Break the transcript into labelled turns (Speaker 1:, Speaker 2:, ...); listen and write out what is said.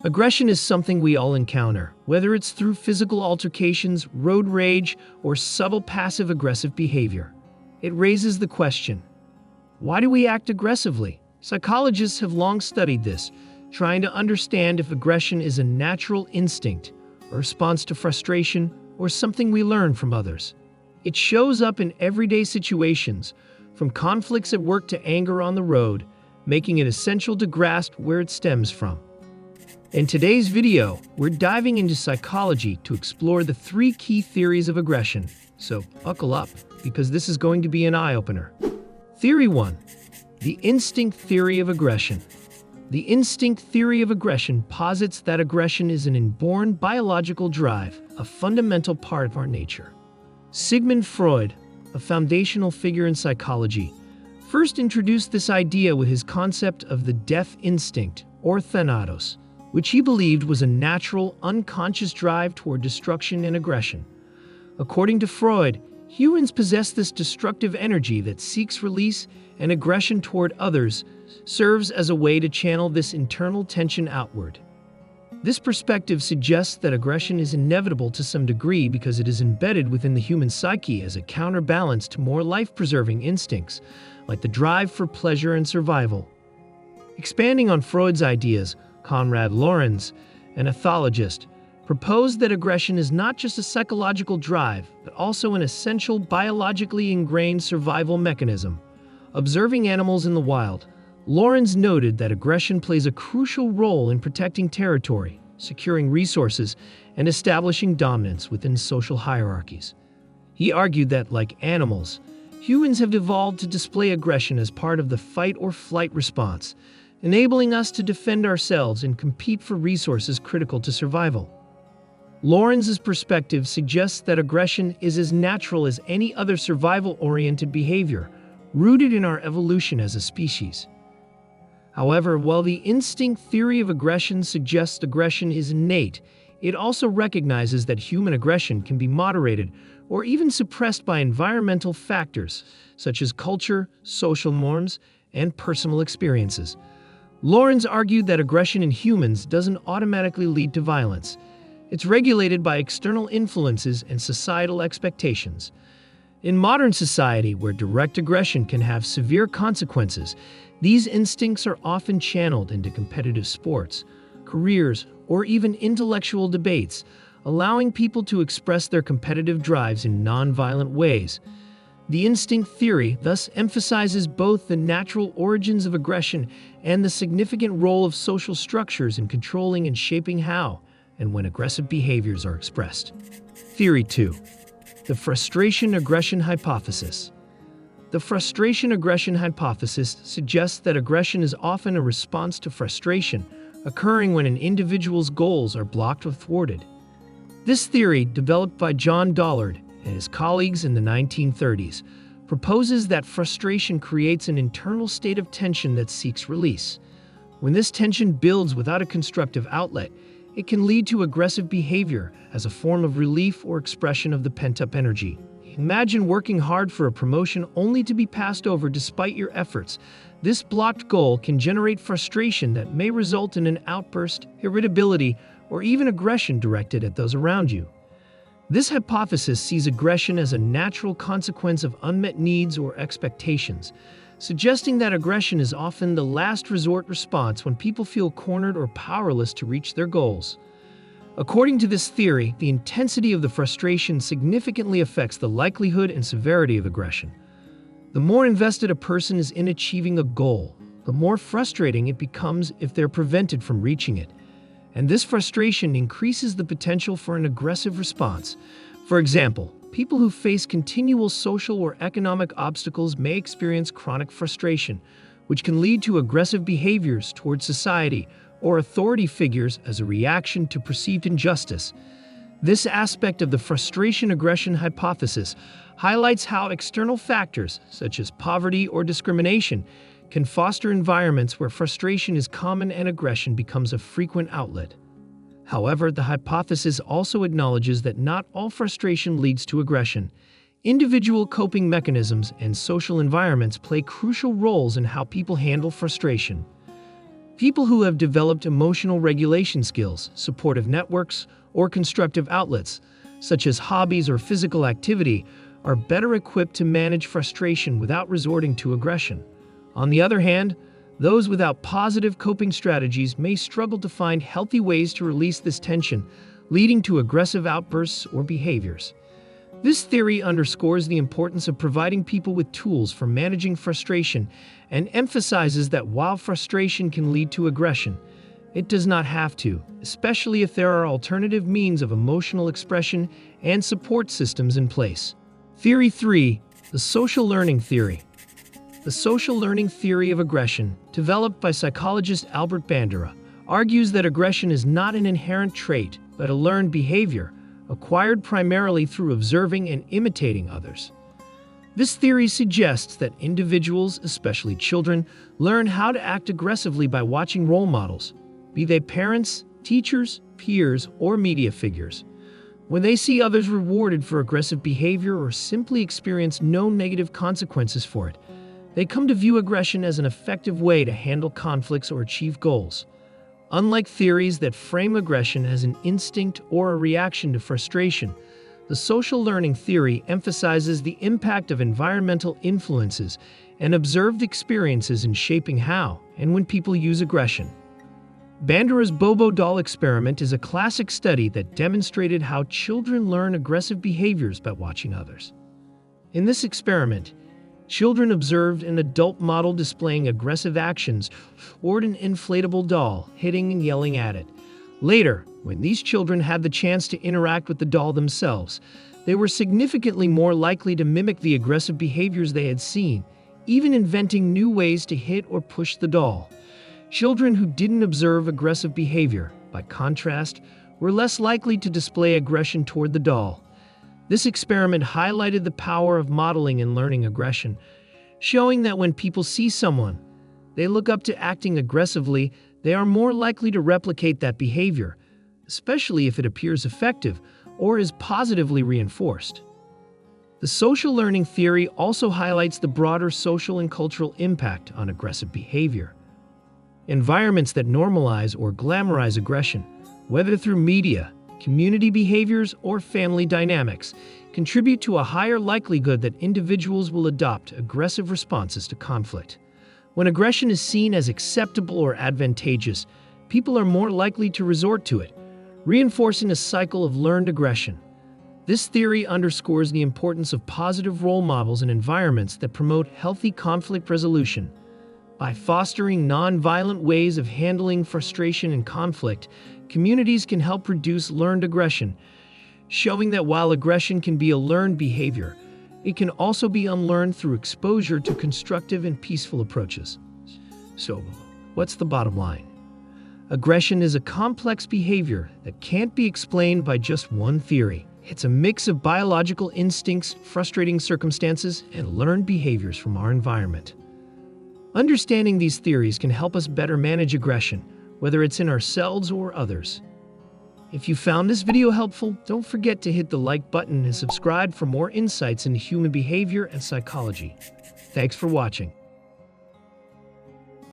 Speaker 1: Aggression is something we all encounter, whether it's through physical altercations, road rage, or subtle passive-aggressive behavior. It raises the question, why do we act aggressively? Psychologists have long studied this, trying to understand if aggression is a natural instinct, a response to frustration, or something we learn from others. It shows up in everyday situations, from conflicts at work to anger on the road, making it essential to grasp where it stems from. In today's video, we're diving into psychology to explore the 3 key theories of aggression. So buckle up, because this is going to be an eye-opener. Theory 1. The instinct theory of aggression. The instinct theory of aggression posits that aggression is an inborn biological drive, a fundamental part of our nature. Sigmund Freud, a foundational figure in psychology, first introduced this idea with his concept of the death instinct, or thanatos, which he believed was a natural, unconscious drive toward destruction and aggression. According to Freud, humans possess this destructive energy that seeks release, and aggression toward others serves as a way to channel this internal tension outward. This perspective suggests that aggression is inevitable to some degree because it is embedded within the human psyche as a counterbalance to more life-preserving instincts, like the drive for pleasure and survival. Expanding on Freud's ideas, Konrad Lorenz, an ethologist, proposed that aggression is not just a psychological drive, but also an essential biologically ingrained survival mechanism. Observing animals in the wild, Lorenz noted that aggression plays a crucial role in protecting territory, securing resources, and establishing dominance within social hierarchies. He argued that, like animals, humans have evolved to display aggression as part of the fight-or-flight response, enabling us to defend ourselves and compete for resources critical to survival. Lorenz's perspective suggests that aggression is as natural as any other survival-oriented behavior, rooted in our evolution as a species. However, while the instinct theory of aggression suggests aggression is innate, it also recognizes that human aggression can be moderated or even suppressed by environmental factors such as culture, social norms, and personal experiences. Lorenz argued that aggression in humans doesn't automatically lead to violence. It's regulated by external influences and societal expectations. In modern society, where direct aggression can have severe consequences, these instincts are often channeled into competitive sports, careers, or even intellectual debates, allowing people to express their competitive drives in non-violent ways. The instinct theory thus emphasizes both the natural origins of aggression and the significant role of social structures in controlling and shaping how and when aggressive behaviors are expressed. Theory 2. The frustration-aggression hypothesis. The frustration-aggression hypothesis suggests that aggression is often a response to frustration, occurring when an individual's goals are blocked or thwarted. This theory, developed by John Dollard and his colleagues in the 1930s, proposes that frustration creates an internal state of tension that seeks release. When this tension builds without a constructive outlet, it can lead to aggressive behavior as a form of relief or expression of the pent-up energy. Imagine working hard for a promotion only to be passed over despite your efforts. This blocked goal can generate frustration that may result in an outburst, irritability, or even aggression directed at those around you. This hypothesis sees aggression as a natural consequence of unmet needs or expectations, suggesting that aggression is often the last resort response when people feel cornered or powerless to reach their goals. According to this theory, the intensity of the frustration significantly affects the likelihood and severity of aggression. The more invested a person is in achieving a goal, the more frustrating it becomes if they're prevented from reaching it. And this frustration increases the potential for an aggressive response. For example, people who face continual social or economic obstacles may experience chronic frustration, which can lead to aggressive behaviors towards society or authority figures as a reaction to perceived injustice. This aspect of the frustration-aggression hypothesis highlights how external factors, such as poverty or discrimination, can foster environments where frustration is common and aggression becomes a frequent outlet. However, the hypothesis also acknowledges that not all frustration leads to aggression. Individual coping mechanisms and social environments play crucial roles in how people handle frustration. People who have developed emotional regulation skills, supportive networks, or constructive outlets, such as hobbies or physical activity, are better equipped to manage frustration without resorting to aggression. On the other hand, those without positive coping strategies may struggle to find healthy ways to release this tension, leading to aggressive outbursts or behaviors. This theory underscores the importance of providing people with tools for managing frustration and emphasizes that while frustration can lead to aggression, it does not have to, especially if there are alternative means of emotional expression and support systems in place. Theory 3. The social learning theory. The social learning theory of aggression, developed by psychologist Albert Bandura, argues that aggression is not an inherent trait, but a learned behavior, acquired primarily through observing and imitating others. This theory suggests that individuals, especially children, learn how to act aggressively by watching role models, be they parents, teachers, peers, or media figures. When they see others rewarded for aggressive behavior or simply experience no negative consequences for it, they come to view aggression as an effective way to handle conflicts or achieve goals. Unlike theories that frame aggression as an instinct or a reaction to frustration, the social learning theory emphasizes the impact of environmental influences and observed experiences in shaping how and when people use aggression. Bandura's Bobo doll experiment is a classic study that demonstrated how children learn aggressive behaviors by watching others. In this experiment, children observed an adult model displaying aggressive actions toward an inflatable doll, hitting and yelling at it. Later, when these children had the chance to interact with the doll themselves, they were significantly more likely to mimic the aggressive behaviors they had seen, even inventing new ways to hit or push the doll. Children who didn't observe aggressive behavior, by contrast, were less likely to display aggression toward the doll. This experiment highlighted the power of modeling and learning aggression, showing that when people see someone they look up to acting aggressively, they are more likely to replicate that behavior, especially if it appears effective or is positively reinforced. The social learning theory also highlights the broader social and cultural impact on aggressive behavior. Environments that normalize or glamorize aggression, whether through media, community behaviors, or family dynamics, contribute to a higher likelihood that individuals will adopt aggressive responses to conflict. When aggression is seen as acceptable or advantageous, people are more likely to resort to it, reinforcing a cycle of learned aggression. This theory underscores the importance of positive role models and environments that promote healthy conflict resolution. By fostering non-violent ways of handling frustration and conflict, communities can help reduce learned aggression, showing that while aggression can be a learned behavior, it can also be unlearned through exposure to constructive and peaceful approaches. So, what's the bottom line? Aggression is a complex behavior that can't be explained by just one theory. It's a mix of biological instincts, frustrating circumstances, and learned behaviors from our environment. Understanding these theories can help us better manage aggression, whether it's in ourselves or others. If you found this video helpful, don't forget to hit the like button and subscribe for more insights into human behavior and psychology. Thanks for watching.